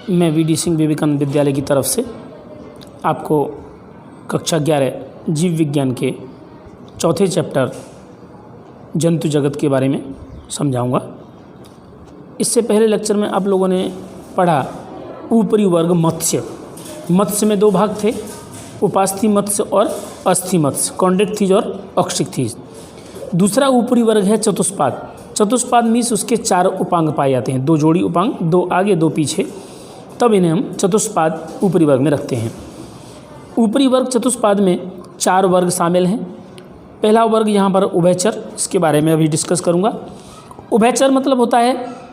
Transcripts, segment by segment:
मैं वीडी सिंह विवेकानंद विद्यालय की तरफ से आपको कक्षा 11 जीव विज्ञान के चौथे चैप्टर जंतु जगत के बारे में समझाऊंगा। इससे पहले लेक्चर में आप लोगों ने पढ़ा ऊपरी वर्ग मत्स्य। मत्स्य में दो भाग थे, उपास्थि मत्स्य और अस्थि मत्स्य, कॉन्ड्रिक्थिज और ऑक्स्ट्रिक्थिज। दूसरा ऊपरी वर्ग है चतुष्पाद। चतुष्पाद मीन्स उसके 4 उपांग पाए जाते हैं, 2 जोड़ी उपांग, 2 आगे 2 पीछे, तब इन्हें हम चतुष्पाद ऊपरी वर्ग में रखते हैं। ऊपरी वर्ग चतुष्पाद में 4 वर्ग शामिल हैं। पहला वर्ग यहाँ पर उभयचर, इसके बारे में अभी डिस्कस करूँगा। उभयचर मतलब होता है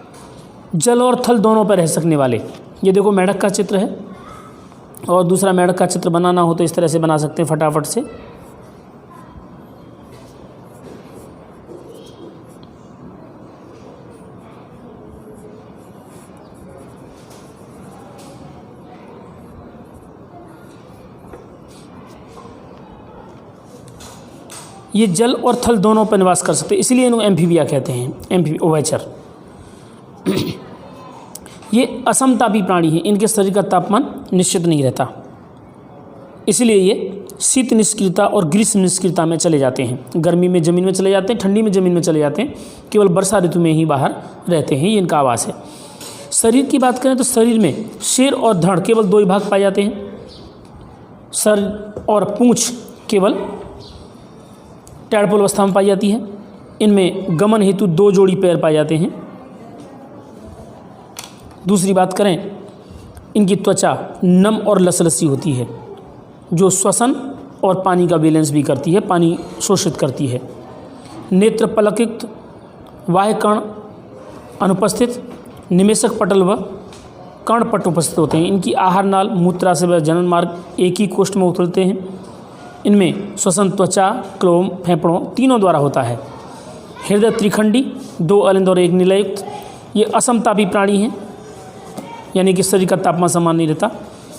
जल और थल दोनों पर रह सकने वाले। ये देखो मेढक का चित्र है, और दूसरा मेढक का चित्र बनाना हो तो इस तरह से बना सकते हैं फटाफट से। ये जल और थल दोनों पर निवास कर सकते हैं, इसलिए इनको एम्फीबिया कहते हैं, एम्फीबिया उभयचर। ये असमतापी प्राणी हैं, इनके शरीर का तापमान निश्चित नहीं रहता, इसलिए ये शीत निष्क्रियता और ग्रीष्म निष्क्रियता में चले जाते हैं। गर्मी में ज़मीन में चले जाते हैं, ठंडी में ज़मीन में चले जाते हैं, केवल वर्षा ऋतु में ही बाहर रहते हैं, ये इनका आवास है। शरीर की बात करें तो शरीर में सिर और धड़ केवल 2 ही भाग पाए जाते हैं। सर और पूँछ केवल टैडपोल अवस्था में पाई जाती है। इनमें गमन हेतु 2 जोड़ी पैर पाए जाते हैं। दूसरी बात करें, इनकी त्वचा नम और लसलसी होती है, जो श्वसन और पानी का बैलेंस भी करती है, पानी शोषित करती है। नेत्र पलकयुक्त, बाह्य कर्ण अनुपस्थित, निमेषक पटल व कर्णपट उपस्थित होते हैं। इनकी आहार नाल, मूत्राशय व जनन मार्ग एक ही कोष्ठ में उतरते हैं। इनमें श्वसन त्वचा, क्लोम, फेफड़ों तीनों द्वारा होता है। हृदय त्रिखंडी, 2 अलिंद और 1 निलयुक्त। ये असमतापी प्राणी हैं, यानी कि शरीर का तापमान समान नहीं रहता।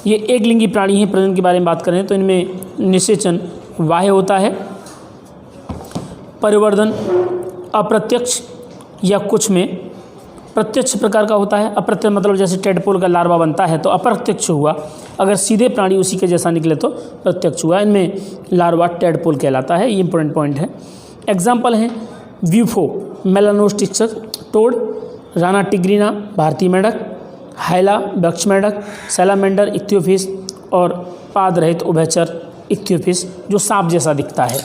ये एक लिंगी प्राणी हैं। प्रजनन के बारे में बात करें तो इनमें निषेचन बाह्य होता है, परिवर्धन अप्रत्यक्ष या कुछ में प्रत्यक्ष प्रकार का होता है। अप्रत्यक्ष मतलब जैसे टेडपोल का लार्वा बनता है तो अप्रत्यक्ष हुआ, अगर सीधे प्राणी उसी के जैसा निकले तो प्रत्यक्ष हुआ। इनमें लार्वा टेडपोल कहलाता है, ये इंपॉर्टेंट पॉइंट है। एग्जाम्पल हैं व्यूफो, मेलानोस्टिक्स टोड, राना टिग्रीना भारतीय मेढक, हाइला वृक्ष मेढक, सैलामेंडर इक्थियोफिश और पाद रहित उभयचर इक्थियोफिश जो सांप जैसा दिखता है।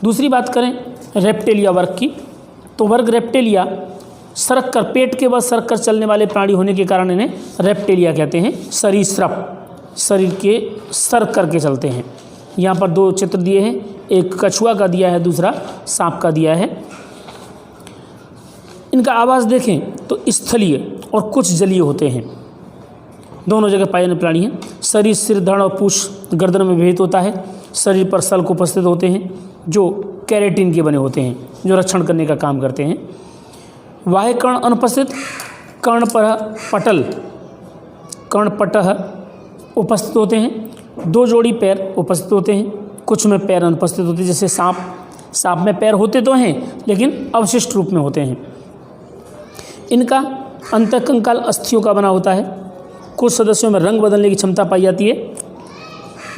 दूसरी बात करें रेप्टेलिया वर्ग की, तो वर्ग रेप्टेलिया सरक कर, पेट के बल सरक कर चलने वाले प्राणी होने के कारण इन्हें रेप्टेलिया कहते हैं। सरीसृप, शरीर के सरक करके चलते हैं। यहाँ पर 2 चित्र दिए हैं, एक कछुआ का दिया है, दूसरा सांप का दिया है। इनका आवास देखें तो स्थलीय और कुछ जलीय होते हैं, दोनों जगह पाए जाने प्राणी हैं। शरीर, सिर, धड़ और पूँछ गर्दन में विभेद होता है। शरीर पर सल्क उपस्थित होते हैं जो कैरेटिन के बने होते हैं, जो रक्षण करने का काम करते हैं। बाह्य कर्ण अनुपस्थित, कर्णपटह उपस्थित होते हैं। 2 जोड़ी पैर उपस्थित होते हैं, कुछ में पैर अनुपस्थित होते हैं, जैसे सांप में पैर होते तो हैं लेकिन अवशिष्ट रूप में होते हैं। इनका अंतःकंकाल अस्थियों का बना होता है। कुछ सदस्यों में रंग बदलने की क्षमता पाई जाती है,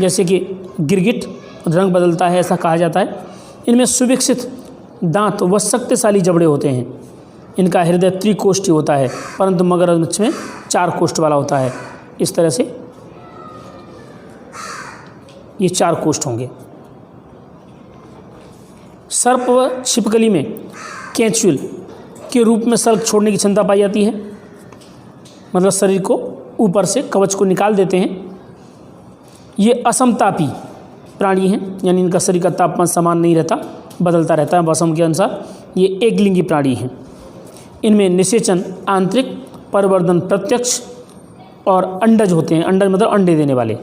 जैसे कि गिरगिट रंग बदलता है, ऐसा कहा जाता है। इनमें सुविकसित दांत व शक्तिशाली जबड़े होते हैं। इनका हृदय त्रिकोष्ठी होता है, परंतु मगरमच्छ में 4 कोष्ठ वाला होता है। इस तरह से ये 4 कोष्ठ होंगे। सर्प व छिपकली में कैंचुल के रूप में सल्क छोड़ने की क्षमता पाई जाती है, मतलब शरीर को ऊपर से कवच को निकाल देते हैं। ये असमतापी प्राणी हैं, यानी इनका शरीर का तापमान समान नहीं रहता, बदलता रहता है मौसम के अनुसार। ये एक लिंगी प्राणी हैं। इनमें निषेचन आंतरिक, परिवर्धन प्रत्यक्ष और अंडज होते हैं। अंडज मतलब अंडे देने वाले।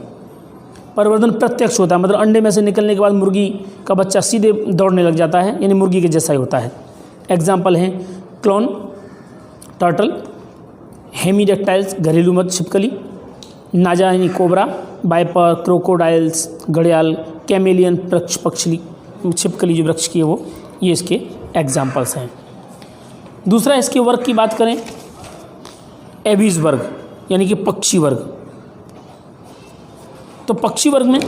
परिवर्धन प्रत्यक्ष होता है, मतलब अंडे में से निकलने के बाद मुर्गी का बच्चा सीधे दौड़ने लग जाता है, यानी मुर्गी के जैसा ही होता है। एग्जाम्पल हैं क्लोन टर्टल, हेमीरेक्टाइल्स घरेलू मत छिपकली, नाजा यानी कोबरा, वाइपर, क्रोकोडाइल्स घड़ियाल, कैमेलियन वृक्ष पक्षी छिपकली जो वृक्ष की है वो, ये इसके एग्जाम्पल्स हैं। दूसरा इसके वर्ग की बात करें एबीज वर्ग, यानी कि पक्षी वर्ग। तो पक्षी वर्ग में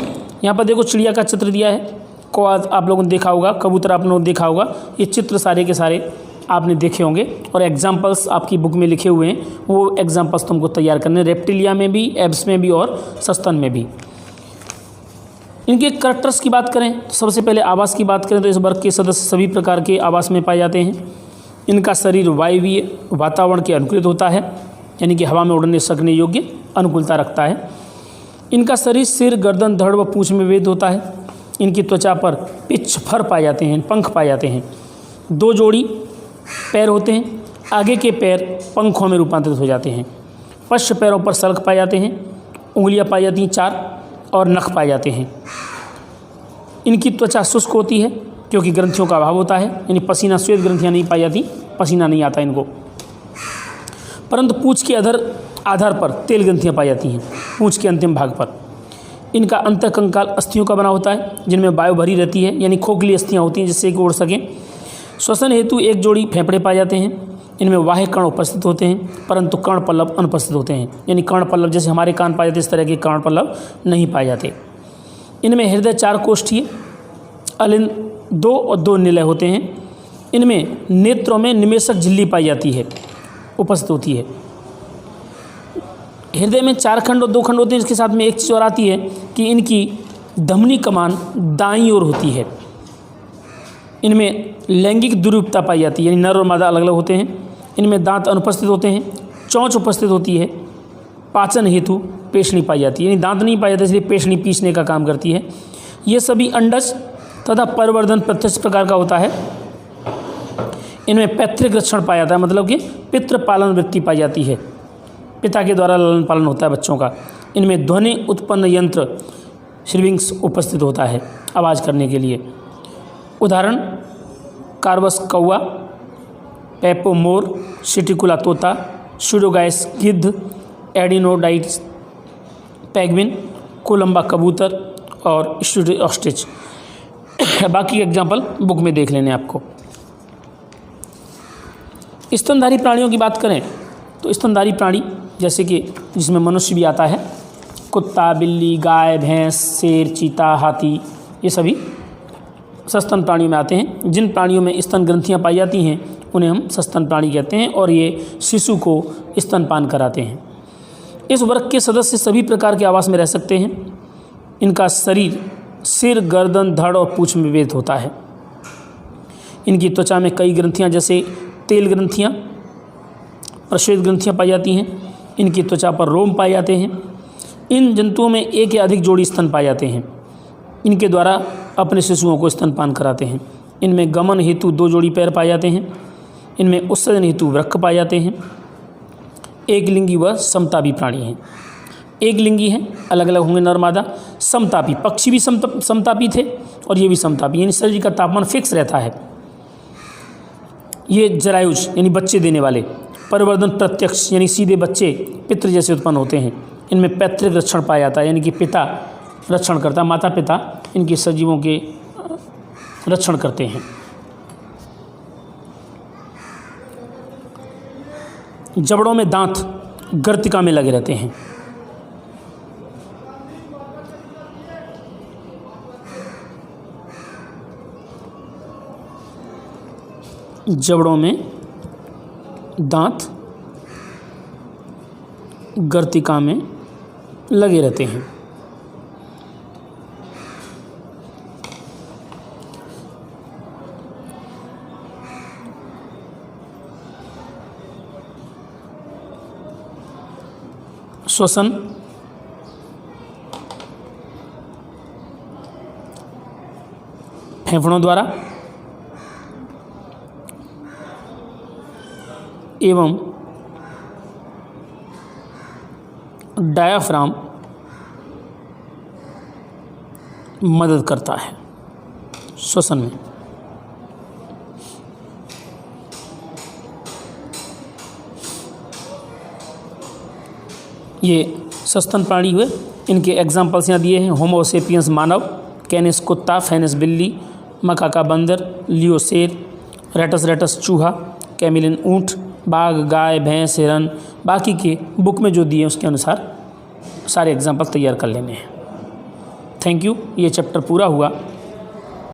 यहाँ पर देखो चिड़िया का चित्र दिया है, कौवा आप लोगों ने देखा होगा, कबूतर आप लोगों ने देखा होगा। ये चित्र सारे के सारे आपने देखे होंगे और एग्जाम्पल्स आपकी बुक में लिखे हुए हैं, वो एग्जाम्पल्स तुमको तैयार करने, रेप्टिलिया में भी, एब्स में भी और सस्तन में भी। इनके करैक्टर्स की बात करें तो सबसे पहले आवास की बात करें तो इस वर्ग के सदस्य सभी प्रकार के आवास में पाए जाते हैं। इनका शरीर वायवीय वातावरण के अनुकूलित होता है, यानी कि हवा में उड़ने सकने योग्य अनुकूलता रखता है। इनका शरीर सिर, गर्दन, धड़ व पूंछ में भेद होता है। इनकी त्वचा पर पिच फर पाए जाते हैं, पंख पाए जाते हैं। 2 जोड़ी पैर होते हैं, आगे के पैर पंखों में रूपांतरित हो जाते हैं। पश्च पैरों पर सल्क पाए जाते हैं, उंगलियां पाई जाती हैं 4 और नख पाए जाते हैं। इनकी त्वचा शुष्क होती है क्योंकि ग्रंथियों का अभाव होता है, यानी पसीना, श्वेत ग्रंथियां नहीं पाई जाती, पसीना नहीं आता इनको। परंतु पूंछ के आधार पर तेल ग्रंथियां पाई जाती हैं, पूंछ के अंतिम भाग पर। इनका अंतःकंकाल अस्थियों का बना होता है जिनमें वायु भरी रहती है, यानी खोखली अस्थियां होती हैं जिससे कि उड़ सकें। श्वसन हेतु 1 जोड़ी फेफड़े पाए जाते हैं। इनमें वाह्य कर्ण उपस्थित होते हैं परंतु कर्ण पल्लव अनुपस्थित होते हैं, यानी कर्ण पल्लव जैसे हमारे कान पाए जाते इस तरह के कर्ण पल्लव नहीं पाए जाते। इनमें हृदय 4 कोष्ठीय, अलिंद 2 और 2 निलय होते हैं। इनमें नेत्रों में निमेषक झिल्ली पाई जाती है, उपस्थित होती है। हृदय में 4 खंड और 2 खंड होते हैं। इसके साथ में एक चीज़ और आती है कि इनकी धमनी कमान दाईं ओर होती है। इनमें लैंगिक द्विरूपता पाई जाती है, यानी नर और मादा अलग अलग होते हैं। इनमें दांत अनुपस्थित होते हैं, चोंच उपस्थित होती है। पाचन हेतु पेशनी पाई जाती है, यानी दांत नहीं पाए जाते इसलिए पेशनी पीसने का काम करती है। ये सभी अंडज तथा परिवर्धन प्रत्यक्ष प्रकार का होता है। इनमें पैतृक रक्षण पाया जाता है, मतलब कि पितृ पालन वृत्ति पाई जाती है, पिता के द्वारा लालन पालन होता है बच्चों का। इनमें ध्वनि उत्पन्न यंत्र श्रीविंग्स उपस्थित होता है आवाज़ करने के लिए। उदाहरण कार्वस कौवा, पेपो मोर, सिटिकुला तोता, सूडोगाइस गिद्ध, एडिनोडाइट्स पैगविन, कोलंबा कबूतर और स्टूडेंट ऑस्ट्रिच। बाकी एग्जाम्पल बुक में देख लेने आपको। स्तनधारी प्राणियों की बात करें तो स्तनधारी प्राणी जैसे कि जिसमें मनुष्य भी आता है, कुत्ता, बिल्ली, गाय, भैंस, शेर, चीता, हाथी, ये सभी सस्तन प्राणियों में आते हैं। जिन प्राणियों में स्तन ग्रंथियाँ पाई जाती हैं उन्हें हम सस्तन प्राणी कहते हैं और ये शिशु को स्तनपान कराते हैं। इस वर्ग के सदस्य सभी प्रकार के आवास में रह सकते हैं। इनका शरीर सिर, गर्दन, धड़ और पूंछ में भेद होता है। इनकी त्वचा में कई ग्रंथियाँ जैसे तेल ग्रंथियाँ, प्रश्वेत ग्रंथियाँ पाई जाती हैं। इनकी त्वचा पर रोम पाए जाते हैं। इन जंतुओं में 1 या अधिक जोड़ी स्तन पाए जाते हैं। इनके द्वारा अपने शिशुओं को स्तनपान कराते हैं। इनमें गमन हेतु 2 जोड़ी पैर पाए जाते हैं। इनमें उत्सर्जन हेतु वृक्क पाए जाते हैं। एक लिंगी व समतापी प्राणी हैं। एक लिंगी हैं, अलग अलग होंगे नर मादा। समतापी, पक्षी भी समतापी थे और ये भी समतापी, यानी शरीर का तापमान फिक्स रहता है। ये जरायुज यानी बच्चे देने वाले। परिवर्धन प्रत्यक्ष यानी सीधे बच्चे पितृ जैसे उत्पन्न होते हैं। इनमें पैतृक रक्षण पाया जाता है, यानी कि पिता रक्षण करता, माता पिता इनके सजीवों के रक्षण करते हैं। जबड़ों में दांत गर्तिका में लगे रहते हैं। जबड़ों में दांत गर्तिका में लगे रहते हैं। श्वसन फेफड़ों द्वारा एवं डायाफ्राम मदद करता है श्वसन में। ये सस्तन प्राणी हुए। इनके एग्जाम्पल्स यहाँ दिए हैं। होमो सेपियंस मानव, कैनिस कुत्ता, फेनिस बिल्ली, मकाका बंदर, लियो शेर, रेटस चूहा, कैमिलिन ऊँट, बाघ, गाय, भैंस, हिरन, बाकी के बुक में जो दिए उसके अनुसार सारे एग्जाम्पल तैयार कर लेने हैं। Thank you. ये चैप्टर पूरा हुआ।